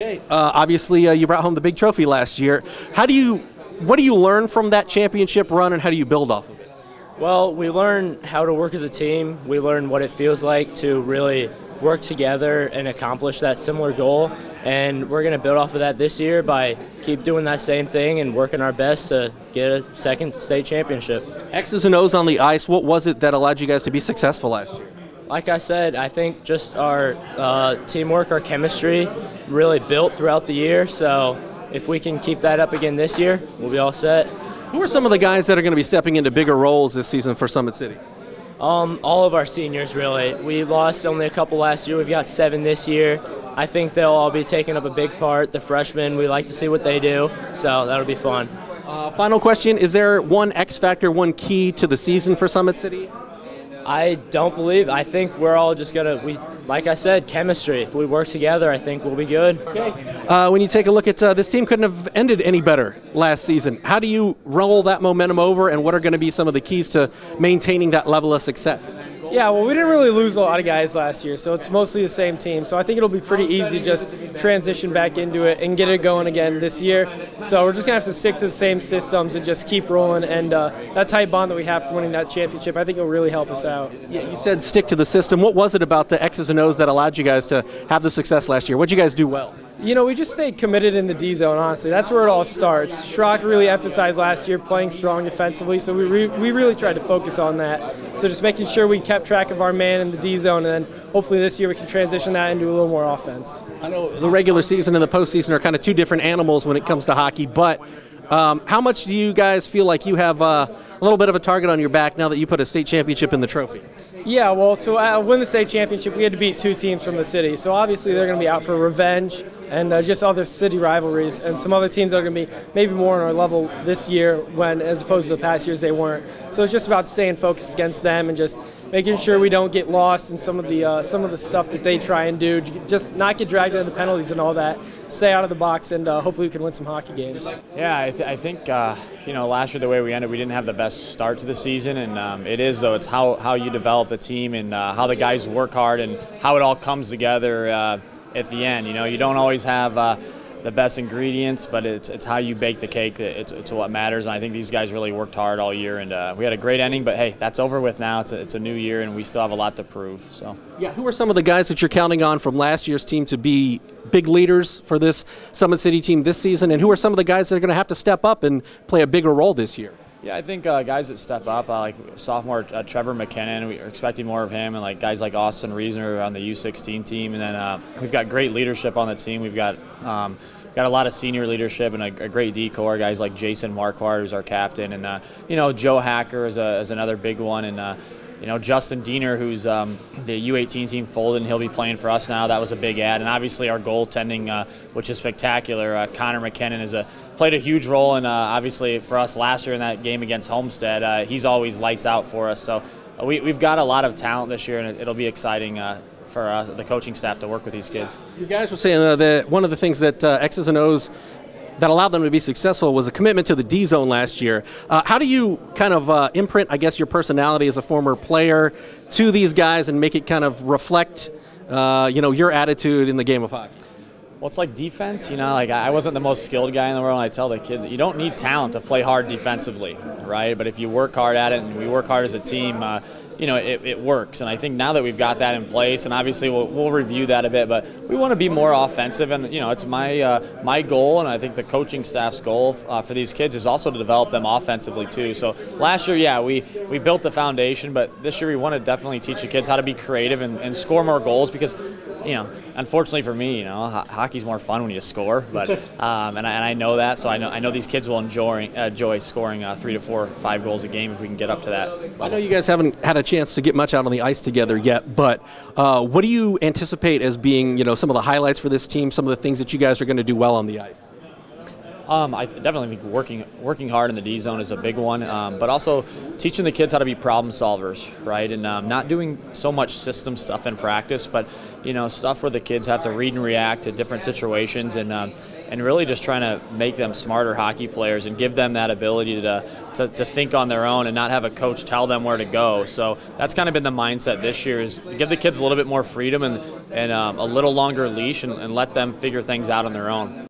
Okay. Obviously, you brought home the big trophy last year. What do you learn from that championship run, and how do you build off of it? Well, we learn how to work as a team. We learn what it feels like to really work together and accomplish that similar goal. And we're going to build off of that this year by keep doing that same thing and working our best to get a second state championship. X's and O's on the ice. What was it that allowed you guys to be successful last year? Like I said, I think just our teamwork, our chemistry really built throughout the year. So if we can keep that up again this year, we'll be all set. Who are some of the guys that are going to be stepping into bigger roles this season for Summit City? All of our seniors, really. We lost only a couple last year. We've got 7 this year. I think they'll all be taking up a big part. The freshmen, we like to see what they do, so that'll be fun. Final question, is there one X factor, one key to the season for Summit City? I think we're all just like I said, chemistry. If we work together, I think we'll be good. Okay. When you take a look at this team, couldn't have ended any better last season. How do you roll that momentum over, and what are going to be some of the keys to maintaining that level of success? Yeah, well, we didn't really lose a lot of guys last year, so it's mostly the same team. So I think it'll be pretty easy to just transition back into it and get it going again this year. So we're just going to have to stick to the same systems and just keep rolling. And that tight bond that we have for winning that championship, I think it will really help us out. Yeah, you said stick to the system. What was it about the X's and O's that allowed you guys to have the success last year? What did you guys do well? You know, we just stayed committed in the D zone, honestly. That's where it all starts. Schrock really emphasized last year playing strong defensively, so we really tried to focus on that. So just making sure we kept track of our man in the D zone, and then hopefully this year we can transition that into a little more offense. I know the regular season and the postseason are kind of two different animals when it comes to hockey, but how much do you guys feel like you have a little bit of a target on your back now that you put a state championship in the trophy? Yeah, well, to win the state championship, we had to beat 2 teams from the city. So obviously they're going to be out for revenge and just other city rivalries, and some other teams that are going to be maybe more on our level this year when, as opposed to the past years, they weren't. So it's just about staying focused against them and just making sure we don't get lost in some of the stuff that they try and do. Just not get dragged into the penalties and all that. Stay out of the box, and hopefully we can win some hockey games. Yeah, I think last year the way we ended, we didn't have the best start to the season, and it is though. It's how you develop the team and how the guys work hard and how it all comes together at the end. You know, you don't always have the best ingredients, but it's how you bake the cake it's what matters. And I think these guys really worked hard all year, and we had a great ending. But hey, that's over with now. It's a new year, and we still have a lot to prove. So yeah, who are some of the guys that you're counting on from last year's team to be big leaders for this Summit City team this season, and who are some of the guys that are going to have to step up and play a bigger role this year? Yeah, I think guys that step up, like sophomore Trevor McKinnon, we're expecting more of him, and like guys like Austin Reasoner on the U16 team, and then we've got great leadership on the team. We've got a lot of senior leadership and a great D-core, guys like Jason Marquardt, who's our captain, and Joe Hacker is another big one, and Justin Diener, who's the U18 team folded, and he'll be playing for us now. That was a big add. And obviously our goaltending, which is spectacular. Connor McKinnon played a huge role, and obviously for us last year in that game against Homestead, he's always lights out for us. So we've got a lot of talent this year, and it'll be exciting for the coaching staff to work with these kids. You guys were saying that one of the things that X's and O's that allowed them to be successful was a commitment to the D zone last year. How do you kind of imprint, I guess, your personality as a former player to these guys and make it kind of reflect, your attitude in the game of hockey? Well, it's like defense, like I wasn't the most skilled guy in the world, and I tell the kids that you don't need talent to play hard defensively, right? But if you work hard at it and we work hard as a team, it works. And I think now that we've got that in place, and obviously we'll review that a bit, but we want to be more offensive. And, it's my goal, and I think the coaching staff's goal for these kids is also to develop them offensively too. So last year, yeah, we built the foundation, but this year we want to definitely teach the kids how to be creative and score more goals because, unfortunately for me, hockey's more fun when you score. But and I know that, so I know these kids will enjoy scoring 3 to 4, 5 goals a game if we can get up to that. I know you guys haven't had a chance to get much out on the ice together yet, but what do you anticipate as being, some of the highlights for this team, some of the things that you guys are going to do well on the ice? I definitely think working hard in the D zone is a big one, but also teaching the kids how to be problem solvers, right? And not doing so much system stuff in practice, but stuff where the kids have to read and react to different situations, and really just trying to make them smarter hockey players and give them that ability to think on their own and not have a coach tell them where to go. So that's kind of been the mindset this year, is to give the kids a little bit more freedom and a little longer leash and let them figure things out on their own.